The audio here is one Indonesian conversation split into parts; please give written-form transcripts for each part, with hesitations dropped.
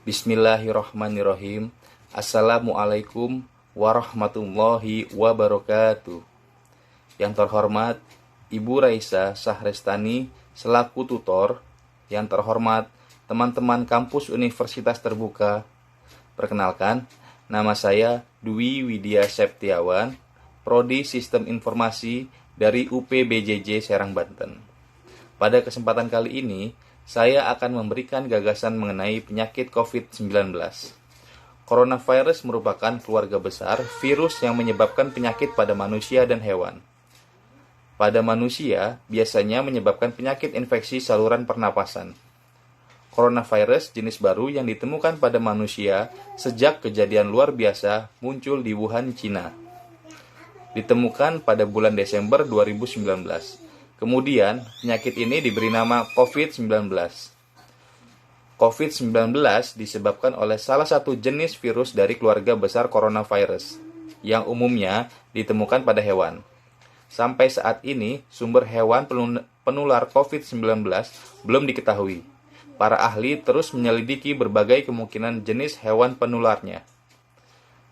Bismillahirrahmanirrahim. Assalamualaikum warahmatullahi wabarakatuh. Yang terhormat Ibu Raisa Sahrestani selaku tutor. Yang terhormat teman-teman kampus Universitas Terbuka. Perkenalkan, nama saya Dwi Widya Septiawan, Prodi Sistem Informasi dari UPBJJ Serang, Banten. Pada kesempatan kali ini, saya akan memberikan gagasan mengenai penyakit COVID-19. Coronavirus merupakan keluarga besar virus yang menyebabkan penyakit pada manusia dan hewan. Pada manusia, biasanya menyebabkan penyakit infeksi saluran pernapasan. Coronavirus jenis baru yang ditemukan pada manusia sejak kejadian luar biasa muncul di Wuhan, Cina. Ditemukan pada bulan Desember 2019. Kemudian, penyakit ini diberi nama COVID-19. COVID-19 disebabkan oleh salah satu jenis virus dari keluarga besar coronavirus, yang umumnya ditemukan pada hewan. Sampai saat ini, sumber hewan penular COVID-19 belum diketahui. Para ahli terus menyelidiki berbagai kemungkinan jenis hewan penularnya.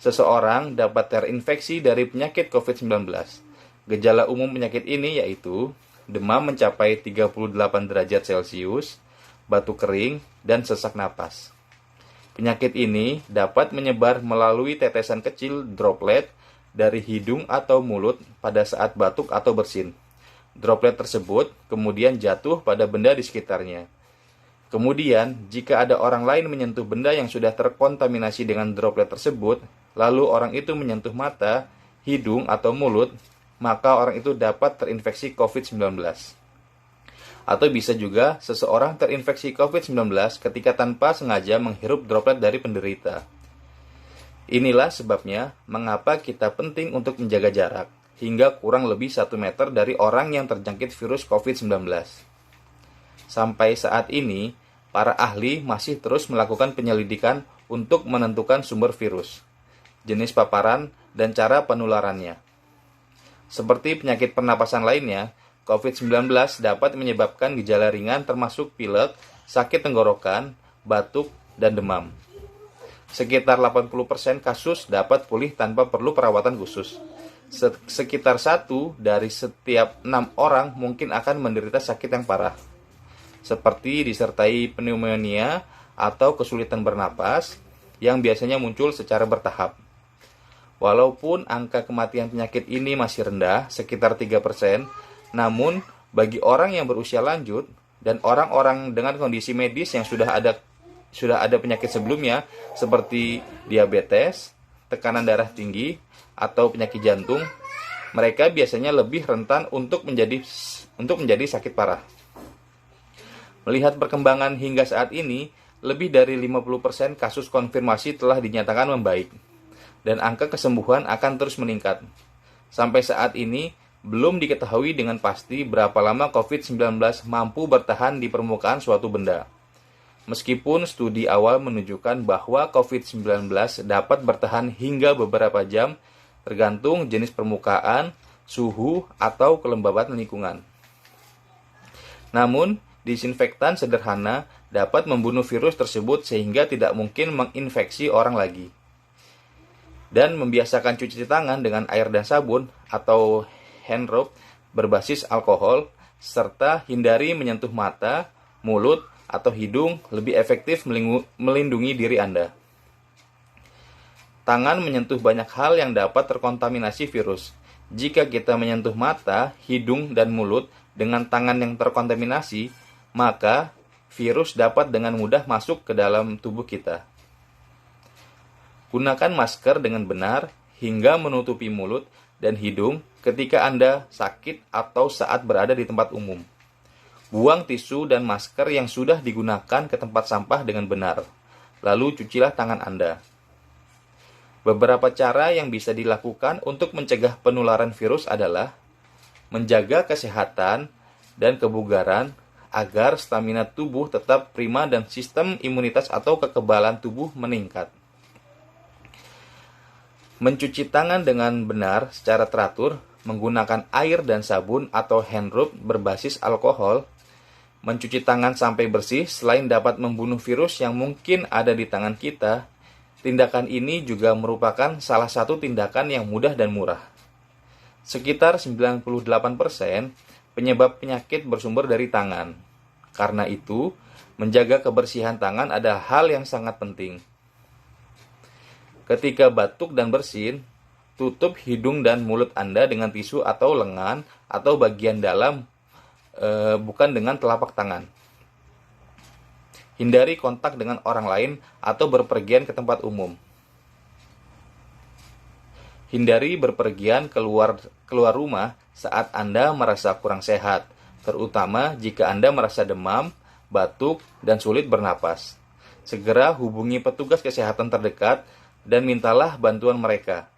Seseorang dapat terinfeksi dari penyakit COVID-19. Gejala umum penyakit ini yaitu demam mencapai 38 derajat Celcius, batuk kering, dan sesak napas. Penyakit ini dapat menyebar melalui tetesan kecil droplet dari hidung atau mulut pada saat batuk atau bersin. Droplet tersebut kemudian jatuh pada benda di sekitarnya. Kemudian, jika ada orang lain menyentuh benda yang sudah terkontaminasi dengan droplet tersebut, lalu orang itu menyentuh mata, hidung, atau mulut, maka orang itu dapat terinfeksi COVID-19. Atau bisa juga seseorang terinfeksi COVID-19 ketika tanpa sengaja menghirup droplet dari penderita. Inilah sebabnya mengapa kita penting untuk menjaga jarak hingga kurang lebih 1 meter dari orang yang terjangkit virus COVID-19. Sampai saat ini, para ahli masih terus melakukan penyelidikan untuk menentukan sumber virus, jenis paparan, dan cara penularannya. Seperti penyakit pernapasan lainnya, COVID-19 dapat menyebabkan gejala ringan termasuk pilek, sakit tenggorokan, batuk, dan demam. Sekitar 80% kasus dapat pulih tanpa perlu perawatan khusus. Sekitar 1 dari setiap 6 orang mungkin akan menderita sakit yang parah, seperti disertai pneumonia atau kesulitan bernapas yang biasanya muncul secara bertahap. Walaupun angka kematian penyakit ini masih rendah, sekitar 3%, namun bagi orang yang berusia lanjut dan orang-orang dengan kondisi medis yang sudah ada penyakit sebelumnya seperti diabetes, tekanan darah tinggi, atau penyakit jantung, mereka biasanya lebih rentan untuk menjadi sakit parah. Melihat perkembangan hingga saat ini, lebih dari 50% kasus konfirmasi telah dinyatakan membaik, dan angka kesembuhan akan terus meningkat. Sampai saat ini, belum diketahui dengan pasti berapa lama COVID-19 mampu bertahan di permukaan suatu benda. Meskipun studi awal menunjukkan bahwa COVID-19 dapat bertahan hingga beberapa jam, tergantung jenis permukaan, suhu, atau kelembaban lingkungan. Namun, disinfektan sederhana dapat membunuh virus tersebut sehingga tidak mungkin menginfeksi orang lagi. Dan membiasakan cuci tangan dengan air dan sabun atau hand rub berbasis alkohol, serta hindari menyentuh mata, mulut, atau hidung lebih efektif melindungi diri Anda. Tangan menyentuh banyak hal yang dapat terkontaminasi virus. Jika kita menyentuh mata, hidung, dan mulut dengan tangan yang terkontaminasi, maka virus dapat dengan mudah masuk ke dalam tubuh kita. Gunakan masker dengan benar hingga menutupi mulut dan hidung ketika Anda sakit atau saat berada di tempat umum. Buang tisu dan masker yang sudah digunakan ke tempat sampah dengan benar. Lalu cucilah tangan Anda. Beberapa cara yang bisa dilakukan untuk mencegah penularan virus adalah menjaga kesehatan dan kebugaran agar stamina tubuh tetap prima dan sistem imunitas atau kekebalan tubuh meningkat. Mencuci tangan dengan benar secara teratur menggunakan air dan sabun atau hand rub berbasis alkohol Mencuci tangan sampai bersih selain dapat membunuh virus yang mungkin ada di tangan kita, tindakan ini juga merupakan salah satu tindakan yang mudah dan murah. Sekitar 98% penyebab penyakit bersumber dari tangan. Karena itu, menjaga kebersihan tangan adalah hal yang sangat penting. Ketika batuk dan bersin, tutup hidung dan mulut Anda dengan tisu atau lengan atau bagian dalam, bukan dengan telapak tangan. Hindari kontak dengan orang lain atau berpergian ke tempat umum. Hindari berpergian keluar rumah saat Anda merasa kurang sehat, terutama jika Anda merasa demam, batuk, dan sulit bernapas. Segera hubungi petugas kesehatan terdekat dan mintalah bantuan mereka.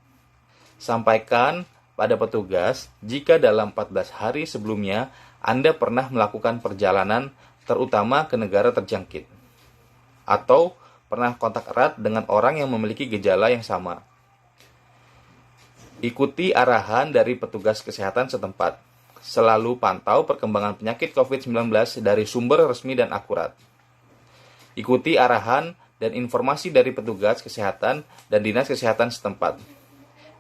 Sampaikan pada petugas jika dalam 14 hari sebelumnya Anda pernah melakukan perjalanan terutama ke negara terjangkit, atau pernah kontak erat dengan orang yang memiliki gejala yang sama. Ikuti arahan dari petugas kesehatan setempat. Selalu pantau perkembangan penyakit COVID-19 dari sumber resmi dan akurat. Ikuti arahan dan informasi dari petugas kesehatan dan dinas kesehatan setempat.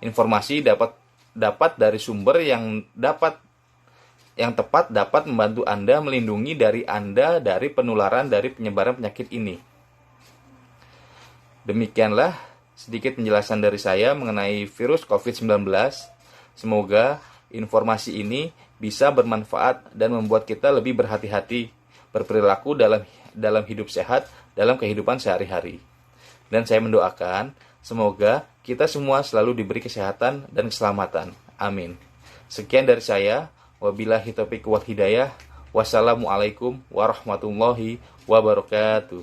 Informasi dapat dari sumber yang tepat dapat membantu Anda melindungi Anda dari penularan dari penyebaran penyakit ini. Demikianlah sedikit penjelasan dari saya mengenai virus COVID-19. Semoga informasi ini bisa bermanfaat dan membuat kita lebih berhati-hati berperilaku dalam hidup sehat dalam kehidupan sehari-hari. Dan saya mendoakan semoga kita semua selalu diberi kesehatan dan keselamatan. Amin. Sekian dari saya. Wabillahi taufiq wal hidayah. Wassalamualaikum warahmatullahi wabarakatuh.